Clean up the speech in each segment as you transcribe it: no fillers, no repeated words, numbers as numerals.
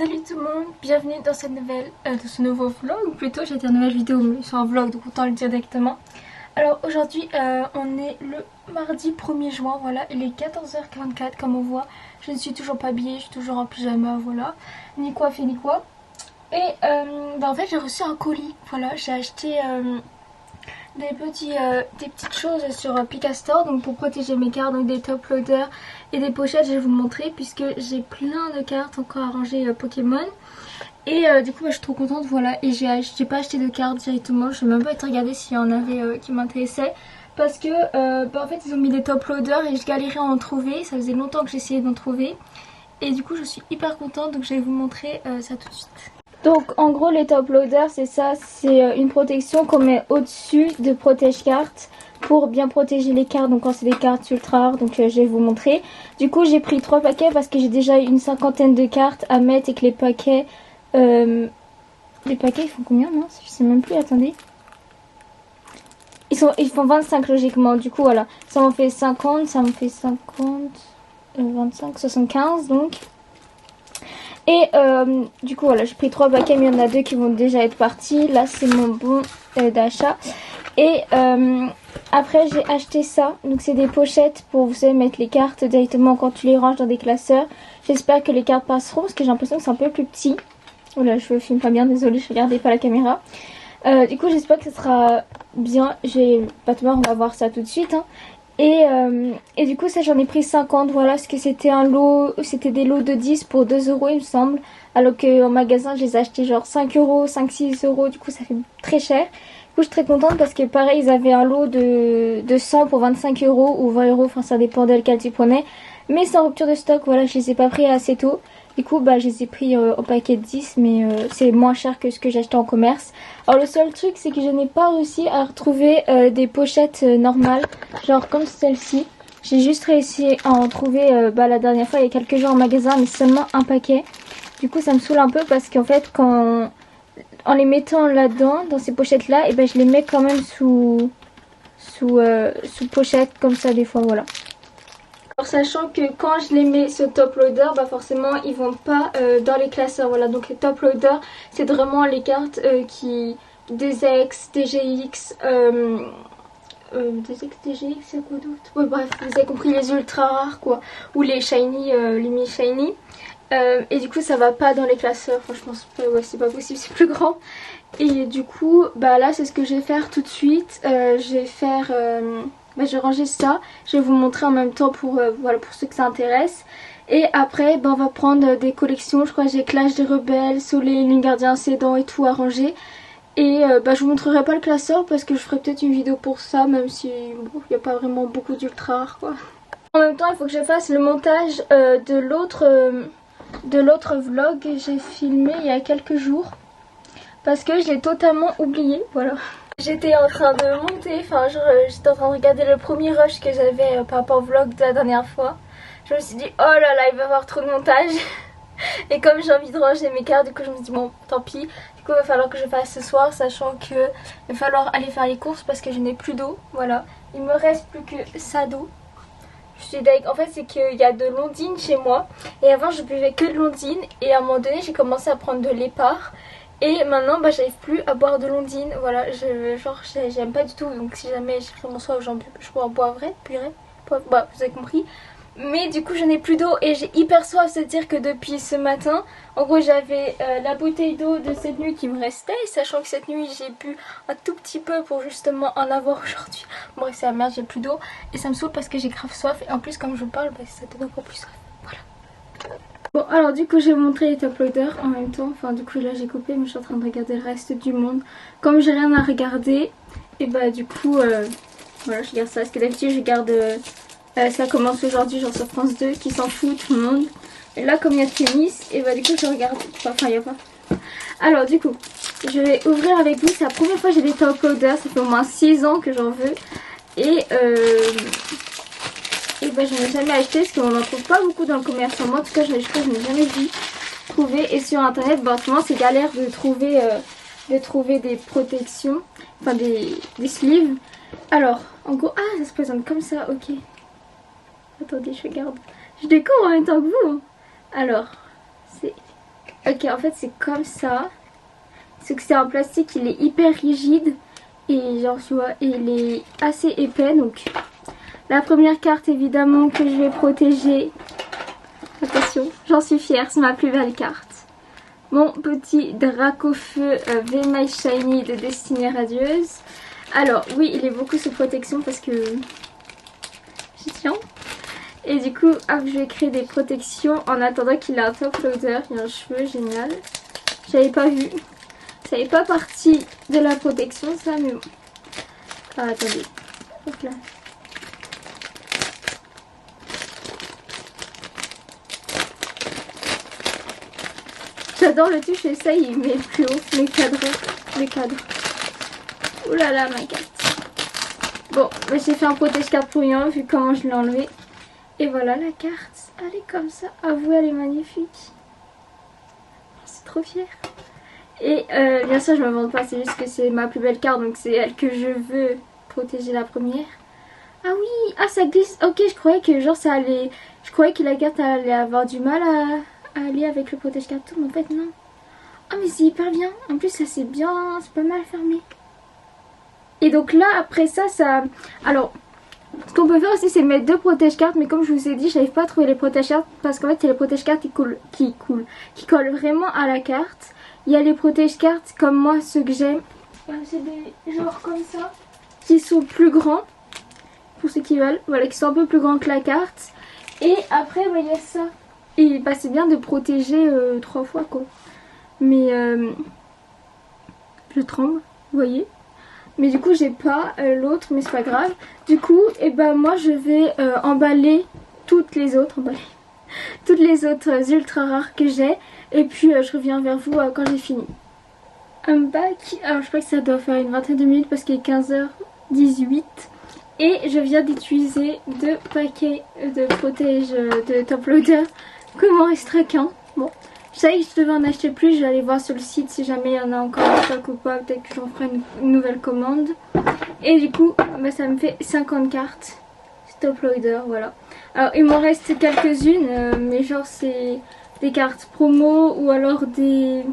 Salut tout le monde, bienvenue dans cette ce nouveau vlog, plutôt j'allais dire nouvelle vidéo mais c'est un vlog donc autant le dire directement. Alors aujourd'hui on est le mardi 1er juin, voilà, il est 14h44 comme on voit. Je ne suis toujours pas habillée, je suis toujours en pyjama, voilà, ni coiffée ni quoi. Et en fait j'ai reçu un colis, voilà, j'ai acheté des petites choses sur Picastore donc pour protéger mes cartes, donc des top loaders et des pochettes. Je vais vous montrer puisque j'ai plein de cartes encore à ranger Pokémon. Et du coup je suis trop contente, voilà. Et j'ai pas acheté de cartes directement, je n'ai même pas été regarder s'il y en avait qui m'intéressaient. Parce que en fait ils ont mis des top loaders et je galérais à en trouver, ça faisait longtemps que j'essayais d'en trouver. Et du coup je suis hyper contente, donc je vais vous montrer ça tout de suite. Donc en gros les top loaders c'est ça, c'est une protection qu'on met au-dessus de protège-cartes pour bien protéger les cartes, donc quand c'est des cartes ultra rares, donc je vais vous montrer. Du coup j'ai pris 3 paquets parce que j'ai déjà une cinquantaine de cartes à mettre et que les paquets ils font combien, non? Je sais même plus, attendez. Ils font 25 logiquement, du coup voilà, ça m'en fait 50, ça me fait 50, 25, 75 donc. Et du coup voilà, j'ai pris 3 paquets mais il y en a 2 qui vont déjà être partis. Là c'est mon bon d'achat. Et après j'ai acheté ça, donc c'est des pochettes pour vous savez mettre les cartes directement quand tu les ranges dans des classeurs. J'espère que les cartes passeront parce que j'ai l'impression que c'est un peu plus petit. Oula, je filme pas bien, désolée, je regardais pas la caméra. Du coup j'espère que ça sera bien. J'ai pas de peur, on va voir ça tout de suite hein. Et du coup ça j'en ai pris 50, voilà, parce que c'était un lot, c'était des lots de 10 pour 2 € il me semble. Alors qu'en magasin je les ai achetés genre 5 €, 5-6 €, du coup ça fait très cher. Du coup je suis très contente parce que pareil ils avaient un lot de 100 pour 25 € ou 20 €, enfin ça dépendait lequel tu prenais. Mais sans rupture de stock, voilà, je les ai pas pris assez tôt. Du coup je les ai pris au paquet de 10 mais c'est moins cher que ce que j'achetais en commerce. Alors le seul truc c'est que je n'ai pas réussi à retrouver des pochettes normales, genre comme celle-ci. J'ai juste réussi à en trouver la dernière fois il y a quelques jours en magasin mais seulement un paquet. Du coup ça me saoule un peu parce qu'en fait en les mettant là-dedans, dans ces pochettes là, et je les mets quand même sous pochette comme ça des fois, voilà. Alors sachant que quand je les mets sur top loader, forcément ils vont pas dans les classeurs, voilà. Donc les top loader c'est vraiment les cartes des ex, DGX, des ex, DGX, y'a quoi d'autre? Ouais, bref, vous avez compris, les ultra rares quoi, ou les shiny, les mini shiny. Et du coup ça va pas dans les classeurs, enfin je pense pas, ouais c'est pas possible, c'est plus grand. Et du coup là c'est ce que je vais faire tout de suite. Je vais faire je vais ranger ça, je vais vous montrer en même temps pour voilà, pour ceux que ça intéresse. Et après on va prendre des collections, je crois que j'ai Clash des Rebelles, Soleil, Ligne Gardien, Cédant et tout à ranger. Et je vous montrerai pas le classeur parce que je ferai peut-être une vidéo pour ça, même si il n'y a pas vraiment beaucoup d'ultra rares quoi. En même temps il faut que je fasse le montage de l'autre vlog que j'ai filmé il y a quelques jours parce que je l'ai totalement oublié, voilà. J'étais en train de monter, j'étais en train de regarder le premier rush que j'avais par rapport au vlog de la dernière fois. Je me suis dit oh là là il va y avoir trop de montage. Et comme j'ai envie de ranger mes cartes, du coup je me suis dit bon tant pis. Du coup il va falloir que je fasse ce soir, sachant que il va falloir aller faire les courses parce que je n'ai plus d'eau, voilà. Il me reste plus que ça d'eau. En fait c'est qu'il y a de l'ondine chez moi et avant je buvais que de l'ondine et à un moment donné j'ai commencé à prendre de l'épar et maintenant j'arrive plus à boire de l'ondine, voilà. J'aime pas du tout, donc si jamais j'ai vraiment soif je en boiverai, vous avez compris. Mais du coup je n'ai plus d'eau et j'ai hyper soif, c'est-à-dire que depuis ce matin en gros j'avais la bouteille d'eau de cette nuit qui me restait, sachant que cette nuit j'ai bu un tout petit peu pour justement en avoir aujourd'hui. Bref c'est la merde, j'ai plus d'eau et ça me saoule parce que j'ai grave soif et en plus comme je vous parle ça donne encore plus soif, voilà. Bon alors du coup je vais vous montrer les top loaders en même temps, enfin du coup là j'ai coupé mais je suis en train de regarder le reste du monde. Comme j'ai rien à regarder et du coup voilà je garde ça parce que d'habitude je garde... ça commence aujourd'hui genre sur France 2 qui s'en fout tout le monde. Et là comme il y a de tennis et du coup je regarde, enfin il y a pas. Alors du coup je vais ouvrir avec vous, c'est la première fois que j'ai des top loaders, ça fait au moins 6 ans que j'en veux. Et j'en ai jamais acheté parce qu'on n'en trouve pas beaucoup dans le commerce. Moi en tout cas je crois que je n'ai jamais vu trouver. Et sur internet en ce moment c'est galère de trouver des protections, enfin des sleeves. Alors en gros, ça se présente comme ça, ok. Attendez, je regarde. Je découvre en même temps que vous. Alors, c'est... Ok, en fait c'est comme ça. C'est que c'est en plastique, il est hyper rigide. Et genre tu vois, il est assez épais. Donc la première carte évidemment que je vais protéger. Attention, j'en suis fière, c'est ma plus belle carte. Mon petit Dracofeu V-My Shiny de Destinée Radieuse. Alors oui, il est beaucoup sous protection parce que j'y tiens. Et du coup, hop, je vais créer des protections en attendant qu'il ait un top loader. Il a un cheveu génial. J'avais pas vu. Ça n'est pas partie de la protection ça, mais bon. Ah, attendez. Hop là. J'adore le touche et ça il met plus haut les cadres. Ouh là là ma carte. Bon, bah, j'ai fait un protège-carte pour rien vu comment je l'ai enlevé. Et voilà la carte. Elle est comme ça. Avouez, elle est magnifique. C'est trop fière. Et bien sûr je me vante pas, c'est juste que c'est ma plus belle carte. Donc c'est elle que je veux protéger la première. Ah oui, ah ça glisse. Ok, je croyais que genre ça allait. Je croyais que la carte allait avoir du mal à aller avec le protège-carte tout, mais en fait non. Ah mais c'est hyper bien. En plus ça c'est bien, c'est pas mal fermé. Et donc là après ça, alors ce qu'on peut faire aussi c'est mettre deux protège-cartes. Mais comme je vous ai dit, j'arrive pas à trouver les protège-cartes parce qu'en fait il y a les protège-cartes qui collent vraiment à la carte. Il y a les protège-cartes comme moi, ceux que j'aime. C'est des genres comme ça qui sont plus grands. Pour ceux qui veulent, voilà, qui sont un peu plus grands que la carte. Et après bah, il y a ça. Et bah, c'est bien de protéger 3 fois quoi. Mais je tremble, vous voyez. Mais du coup j'ai pas l'autre, mais c'est pas grave. Du coup et ben moi je vais emballer toutes les autres ultra rares que j'ai. Et puis je reviens vers vous quand j'ai fini. I'm back. Alors je crois que ça doit faire une vingtaine de minutes parce qu'il est 15h18. Et je viens d'utiliser 2 paquets de protège de top loader. Comment restera qu'un. Bon, je savais que je devais en acheter plus. Je vais aller voir sur le site si jamais il y en a encore en stock ou pas. Peut-être que j'en ferai une nouvelle commande. Et du coup, bah, ça me fait 50 cartes top loader, voilà. Alors il m'en reste quelques-unes, mais genre c'est des cartes promo ou alors des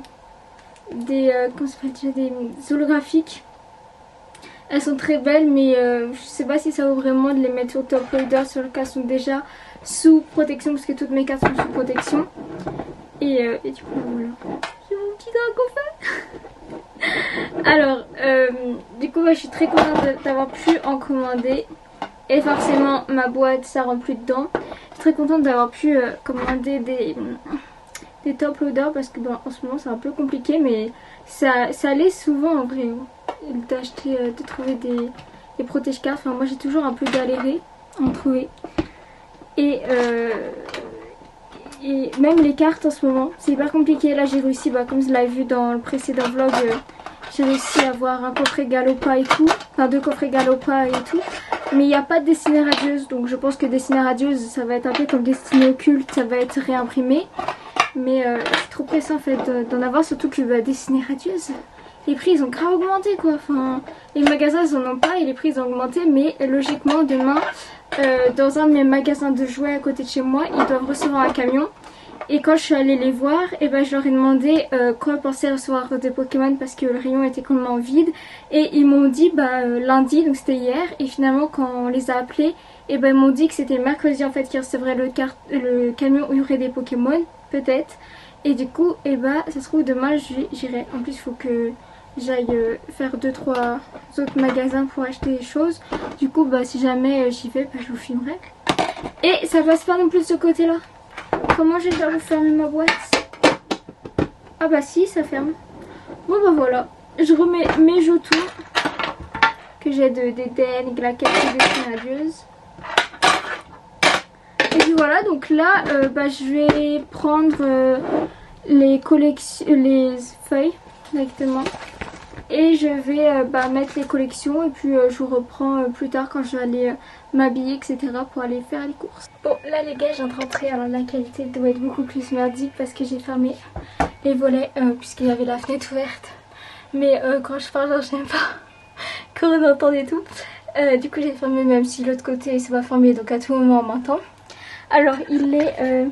comment ça s'appelle déjà, des holographiques. Elles sont très belles, mais je sais pas si ça vaut vraiment de les mettre sur top loader sur le cas sont déjà sous protection parce que toutes mes cartes sont sous protection. Et du coup voilà, j'ai mon petit Dracofeu. Alors du coup je suis très contente d'avoir pu en commander. Et forcément ma boîte ça rentre plus dedans. Je suis très contente d'avoir pu commander des top loaders parce que en ce moment c'est un peu compliqué, mais ça allait souvent en vrai d'acheter, de trouver des protège-cartes. Enfin moi j'ai toujours un peu galéré à en trouver. Et même les cartes en ce moment c'est hyper compliqué. Là j'ai réussi, comme vous l'avez vu dans le précédent vlog, j'ai réussi à avoir un coffret Galopa et tout. Enfin 2 coffrets Galopa et tout. Mais il n'y a pas de Destinée Radieuse. Donc je pense que Destinée Radieuse ça va être un peu comme Destinée Occulte. Ça va être réimprimé. Mais je suis trop pressée en fait d'en avoir. Surtout que Destinée Radieuse, les prix ils ont grave augmenté quoi. Enfin les magasins ils en ont pas et les prix ils ont augmenté. Mais logiquement demain dans un de mes magasins de jouets à côté de chez moi, ils doivent recevoir un camion. Et quand je suis allée les voir, et je leur ai demandé quand ils pensaient recevoir des Pokémon parce que le rayon était complètement vide. Et ils m'ont dit lundi, donc c'était hier. Et finalement quand on les a appelés, ils m'ont dit que c'était mercredi en fait qu'ils recevraient le camion où il y aurait des Pokémon, peut-être. Et du coup, ça se trouve demain j'irai. En plus il faut que j'aille faire 2-3 autres magasins pour acheter des choses. Du coup si jamais j'y vais, je vous filmerai. Et ça passe pas non plus de ce côté là. Comment je vais faire vous fermer ma boîte? Ah bah si, ça ferme. Bon voilà, je remets mes jetons que j'ai d'Eden, Glaquette et Destinée Radieuse. Et puis voilà, donc là je vais prendre les feuilles directement. Et je vais mettre les collections et puis je vous reprends plus tard quand je vais aller m'habiller etc. pour aller faire les courses. Bon là les gars je viens de rentrer, alors la qualité doit être beaucoup plus merdique parce que j'ai fermé les volets puisqu'il y avait la fenêtre ouverte. Mais quand je parle genre j'aime pas qu'on entende tout. Du coup j'ai fermé même si l'autre côté c'est pas fermé donc à tout moment on m'entend. Alors il est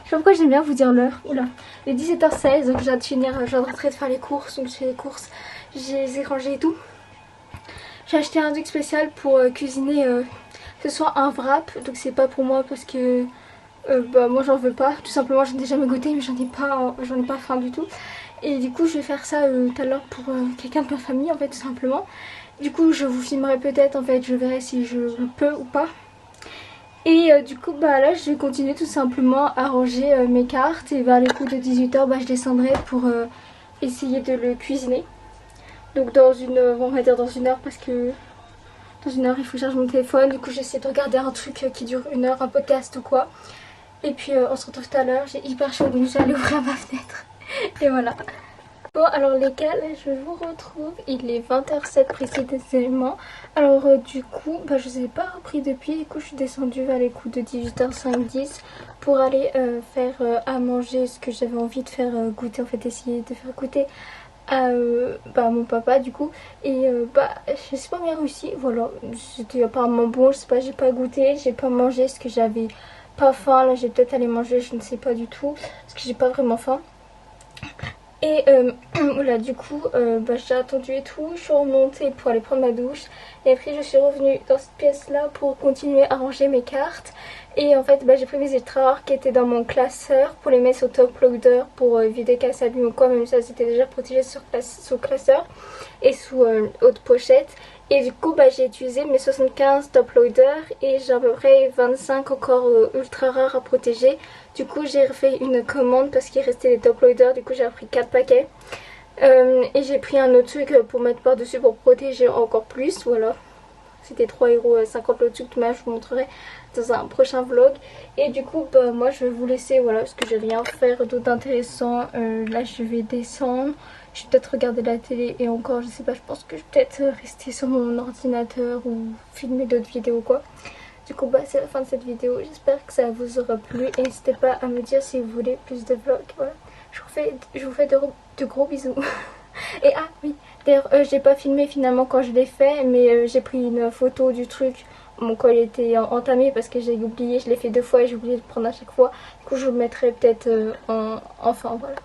Je sais pas pourquoi j'aime bien vous dire l'heure. Oula. Il est 17h16, donc je viens de finir, je viens de rentrer de faire les courses. Donc je fais les courses, j'ai rangé et tout. J'ai acheté un truc spécial pour cuisiner ce soir, un wrap. Donc c'est pas pour moi parce que bah moi j'en veux pas. Tout simplement j'en ai jamais goûté mais j'en ai pas faim du tout. Et du coup je vais faire ça tout à l'heure pour quelqu'un de ma famille en fait tout simplement. Du coup je vous filmerai peut-être en fait, je verrai si je peux ou pas. Et du coup bah là je vais continuer tout simplement à ranger mes cartes et vers les coups de 18h bah, je descendrai pour essayer de le cuisiner. Donc dans on va dire dans une heure parce que dans une heure il faut que je charge mon téléphone. Du coup j'essaie de regarder un truc qui dure une heure, un podcast ou quoi. Et puis on se retrouve tout à l'heure, j'ai hyper chaud donc j'allais ouvrir ma fenêtre. Et voilà. Bon alors les gars, là je vous retrouve, il est 20h07 précisément. Alors du coup, bah, je ne ai pas repris depuis, du coup je suis descendue vers les coups de 18h05-10 pour aller faire à manger ce que j'avais envie de faire goûter, en fait essayer de faire goûter à bah, mon papa du coup. Et bah je sais pas bien réussi, voilà, c'était apparemment bon, je sais pas, j'ai pas goûté, j'ai pas mangé ce que j'avais pas faim. Là j'ai peut-être aller manger, je ne sais pas du tout, parce que j'ai pas vraiment faim. Et voilà, du coup bah, j'ai attendu et tout, je suis remontée pour aller prendre ma douche et après je suis revenue dans cette pièce là pour continuer à ranger mes cartes. Et en fait bah, j'ai pris mes extraordinaires qui étaient dans mon classeur pour les mettre au top loader pour éviter qu'elles s'abîment ou quoi, même si elles étaient déjà protégées sous classeur et sous haute pochette. Et du coup bah, j'ai utilisé mes 75 top loader et j'ai à peu près 25 encore ultra rares à protéger. Du coup j'ai refait une commande parce qu'il restait des top loader, du coup j'ai repris 4 paquets. Et j'ai pris un autre truc pour mettre par dessus pour protéger encore plus, voilà. C'était 3,50€ le truc, mais je vous montrerai dans un prochain vlog. Et du coup bah, moi je vais vous laisser, voilà, parce que j'ai rien à faire d'autre d'intéressant. Là je vais descendre, je vais peut-être regarder la télé et encore je sais pas, je pense que je vais peut-être rester sur mon ordinateur ou filmer d'autres vidéos quoi. Du coup bah c'est la fin de cette vidéo, j'espère que ça vous aura plu et n'hésitez pas à me dire si vous voulez plus de vlogs. Voilà, je vous fais de gros bisous. Et ah oui, d'ailleurs j'ai pas filmé finalement quand je l'ai fait, mais j'ai pris une photo du truc. Mon col était entamé parce que j'ai oublié, je l'ai fait 2 fois et j'ai oublié de le prendre à chaque fois. Du coup je vous le mettrai peut-être en fin, voilà.